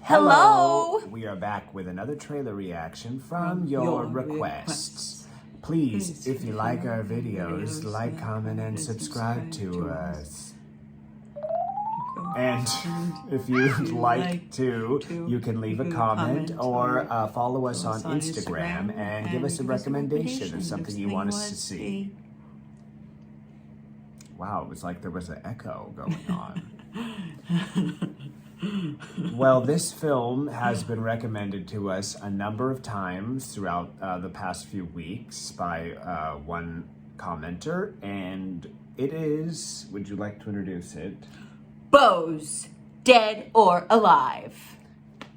Hello! We are back with another trailer reaction from your requests. Please, if you like our videos, like, comment, and subscribe to us. And if you'd like to, you can leave a comment or follow us on Instagram and give us a recommendation of something you want us to see. Wow, it was like there was an echo going on. Well, this film has been recommended to us a number of times throughout the past few weeks by one commenter, and it is, would you like to introduce it? Bose, Dead or Alive.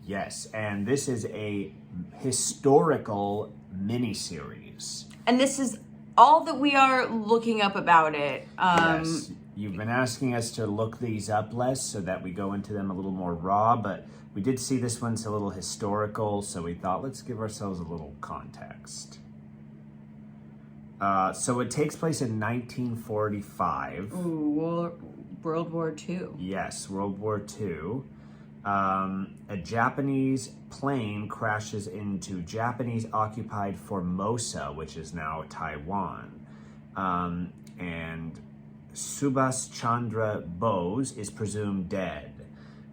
Yes, and this is a historical miniseries. And this is all that we are looking up about it. Yes. You've been asking us to look these up less so that we go into them a little more raw, but we did see this one's a little historical, so we thought let's give ourselves a little context. So it takes place in 1945. Ooh, World War II. Yes, World War II. A Japanese plane crashes into Japanese-occupied Formosa, which is now Taiwan. And Subhas Chandra Bose is presumed dead.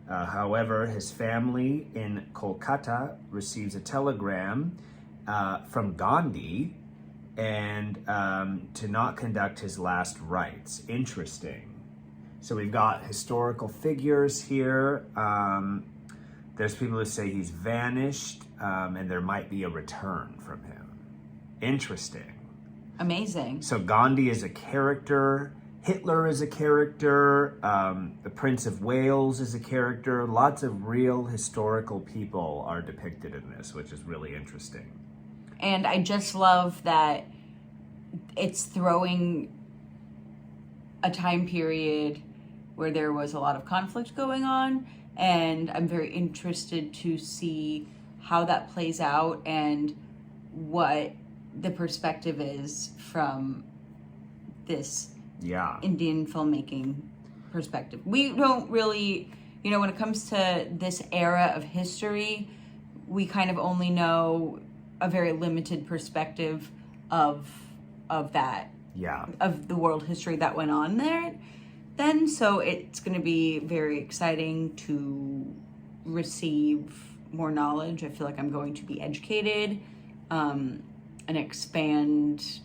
However, his family in Kolkata receives a telegram from Gandhi and to not conduct his last rites. Interesting. So we've got historical figures here. There's people who say he's vanished and there might be a return from him. Interesting. Amazing. So Gandhi is a character. Hitler is a character, the Prince of Wales is a character. Lots of real historical people are depicted in this, which is really interesting. And I just love that it's throwing a time period where there was a lot of conflict going on, and I'm very interested to see how that plays out and what the perspective is from this Indian filmmaking perspective. We don't really, when it comes to this era of history, we kind of only know a very limited perspective of that. Yeah. Of the world history that went on there then. So it's going to be very exciting to receive more knowledge. I feel like I'm going to be educated and expand.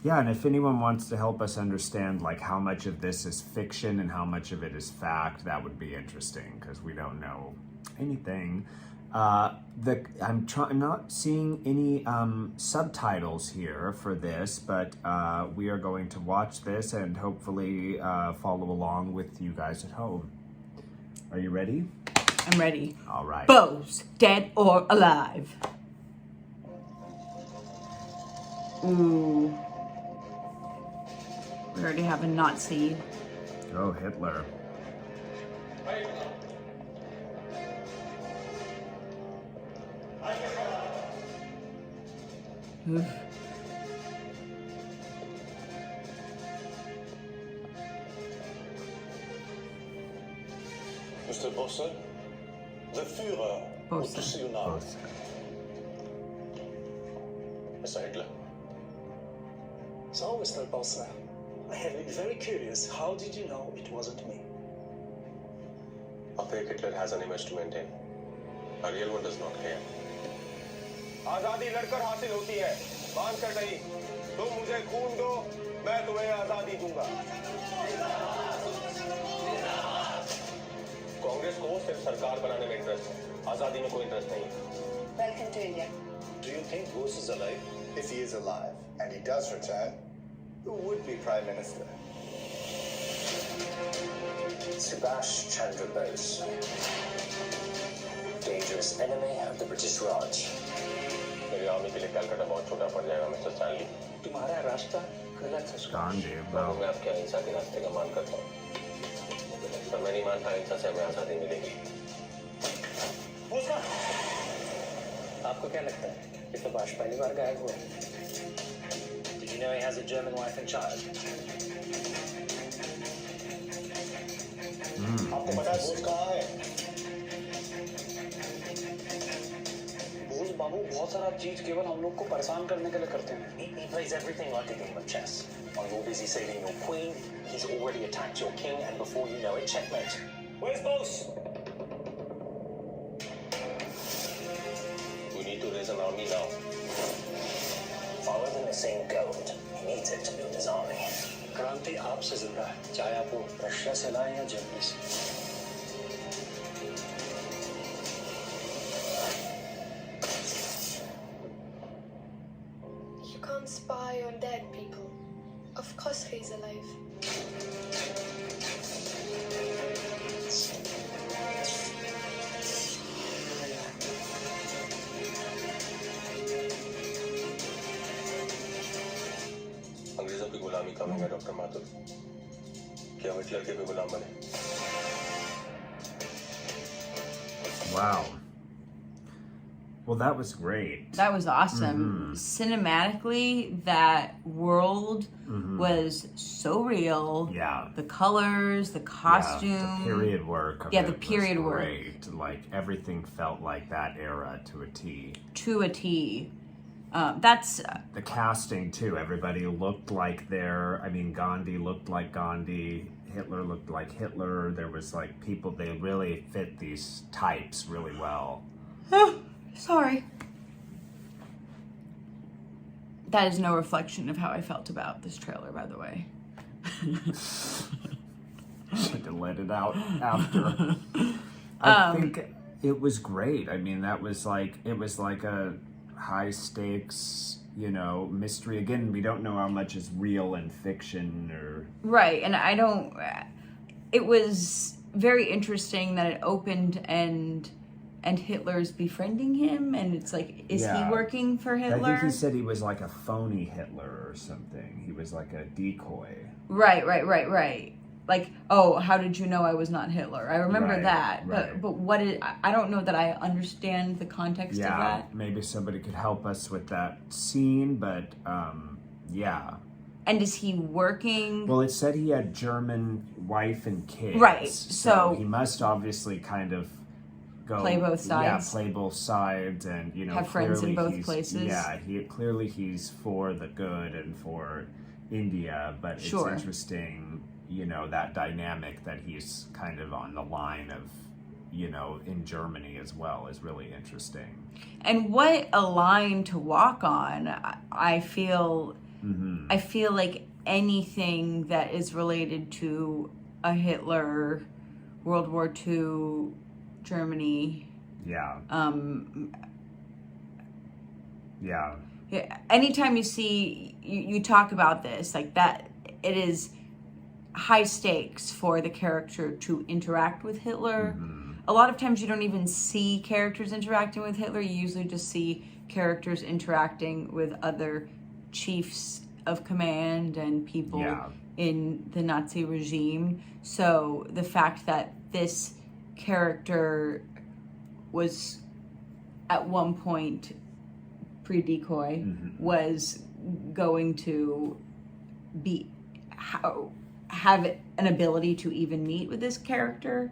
Yeah, and if anyone wants to help us understand like how much of this is fiction and how much of it is fact, that would be interesting because we don't know anything. I'm not seeing any subtitles here for this, but we are going to watch this and hopefully follow along with you guys at home. Are you ready? I'm ready. All right. Bose, Dead or Alive. Ooh. We already have a Nazi. Oh, Hitler. Oof. Mr. Bose, the Führer would to see you now. Mr. Hitler. So, Mr. Bose, I have been very curious. How did you know it wasn't me? A fake Hitler has an image to maintain. A real one does not care. आजादी लड़कर हासिल होती है, बांध कर नहीं। तुम मुझे खून दो, मैं तुम्हें आजादी दूंगा। कांग्रेस को सिर्फ सरकार बनाने में इंटरेस्ट है, आजादी में कोई इंटरेस्ट नहीं। Welcome to India. Do you think Bose is alive? If he is alive, and he does return, who would be Prime Minister? Subhas Chandra Bose. Dangerous enemy of the British Raj. मेरी army के लिए कलकत्ता बहुत छोटा पड़ जाएगा, mister Stanley. तुम्हारा रास्ता गलत है। Gandhi, मैं आपके अहिंसा के रास्ते का मान करता हूँ, पर मैं नहीं मानता अहिंसा से हमें आजादी मिलेगी। आपको क्या लगता है कि सुभाष पहली बार गायब हुआ? Did you know he has a German wife and child? आपको पता है बोस कहाँ है? वो बहुत सारा चीज केवल हम लोग को परेशान करने के लिए करते हैं. He plays everything like a game of chess. While you're busy saving your queen, he's already attacked your king, and before you know it, checkmate. Where's Bose? We need to raise an army now. Follow the missing gold. He needs it to build his army. क्रांति आपसे जिंदा है, चाहे आप वो Russia से लाएं या जर्मनी से. You can't spy on dead people. Of course he's alive. अंग्रेजों की गुलामी कम है डॉक्टर माथुर. क्या हिटलर के भी गुलाम बने? Wow. Well, that was great. That was awesome. Cinematically, that world was so real. Yeah. The colors, the costume. Yeah, the period work. Of Yeah, it the period was work. great. Like everything felt like that era to a T. To a T. That's The casting too. Everybody looked like Gandhi looked like Gandhi. Hitler looked like Hitler. There was like people. They really fit these types really well. sorry. That is no reflection of how I felt about this trailer, by the way. Had to let it out after. I think it was great. I mean, it was like a high stakes, mystery. Again, we don't know how much is real and fiction or Right, and it was very interesting that it opened and Hitler's befriending him, and it's like, is Yeah. he working for Hitler? I think he said he was like a phony Hitler or something. He was like a decoy. Right. Like, oh, how did you know I was not Hitler? I remember Right, that, right. but what I don't know that I understand the context of Yeah, that. maybe somebody could help us with that scene, but yeah. And is he working? Well, it said he had German wife and kids. Right, So so- he must obviously kind of go Play both sides. Yeah, play both sides, and Have friends in clearly both he's- places. Yeah, clearly he's for the good and for India, but it's Sure. interesting, that dynamic that he's kind of on the line of, in Germany as well is really interesting. And what a line to walk on. I feel like anything that is related to a Hitler, World War II, Germany, Yeah. Yeah. yeah, anytime you see you talk about this, like that, it is high stakes for the character to interact with Hitler. A lot of times you don't even see characters interacting with Hitler. You usually just see characters interacting with other chiefs of command and people Yeah. in the Nazi regime. So the fact that this character was at one point pre-decoy was going to have an ability to even meet with this character.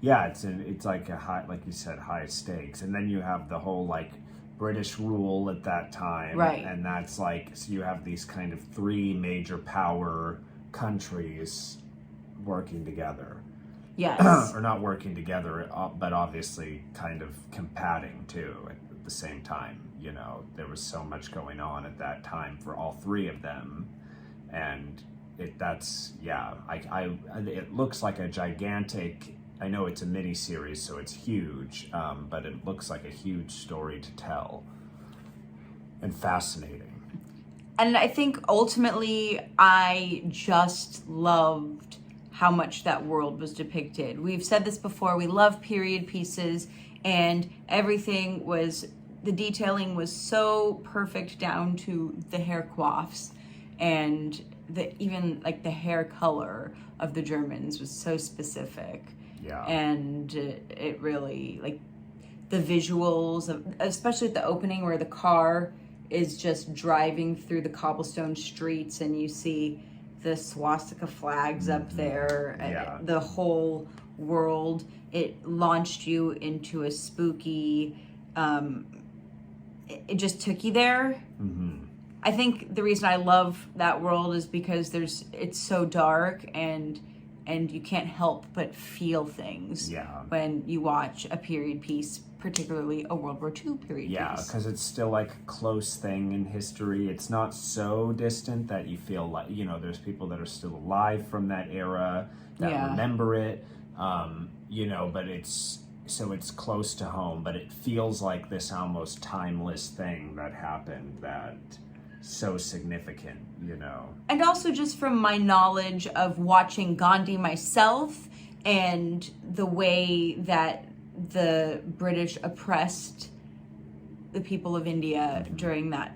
Yeah, it's like a high, like you said, high stakes, and then you have the whole like British rule at that time, Right. And that's like, so you have these kind of three major power countries working together, Yes. or not working together, but obviously kind of combating too at the same time. There was so much going on at that time for all three of them, and it looks like a gigantic. I know it's a mini series, so it's huge, but it looks like a huge story to tell, and fascinating. And I think ultimately I just loved how much that world was depicted. We've said this before, we love period pieces, and everything the detailing was so perfect down to the hair coiffes, and even like the hair color of the Germans was so specific. Yeah. And it really, like, the visuals, especially at the opening where the car is just driving through the cobblestone streets and you see the swastika flags up there, Yeah. the whole world, it launched you into a spooky it just took you there. I think the reason I love that world is because it's so dark and you can't help but feel things when you watch a period piece, particularly a World War II period piece. Yeah, because it's still like a close thing in history. It's not so distant that you feel like, you know, there's people that are still alive from that era that remember it, you know, but it's close to home, but it feels like this almost timeless thing that happened that so significant, you know. And also just from my knowledge of watching Gandhi myself and the way that the British oppressed the people of India during that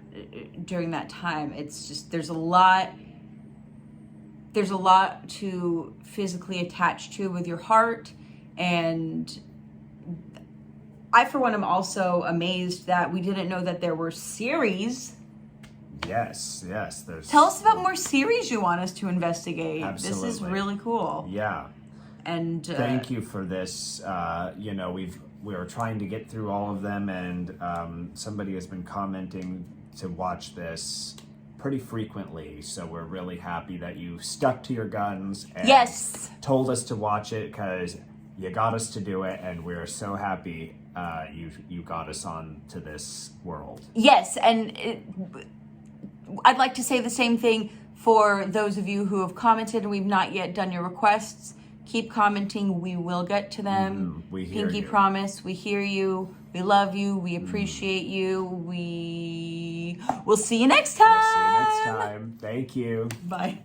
time, it's just there's a lot to physically attach to with your heart. And I, for one, am also amazed that we didn't know that there were series. Yes, there's... Tell us about more series you want us to investigate. Absolutely. This is really cool. Yeah. And thank you for this. You know, we were trying to get through all of them, and somebody has been commenting to watch this pretty frequently, so we're really happy that you stuck to your guns and told us to watch it, because you got us to do it, and we're so happy you got us on to this world. Yes, and I'd like to say the same thing for those of you who have commented and we've not yet done your requests. Keep commenting. We will get to them. We hear Pinky you. promise. We hear you. We love you. We appreciate you. We'll see you next time. We'll see you next time. Thank you. Bye.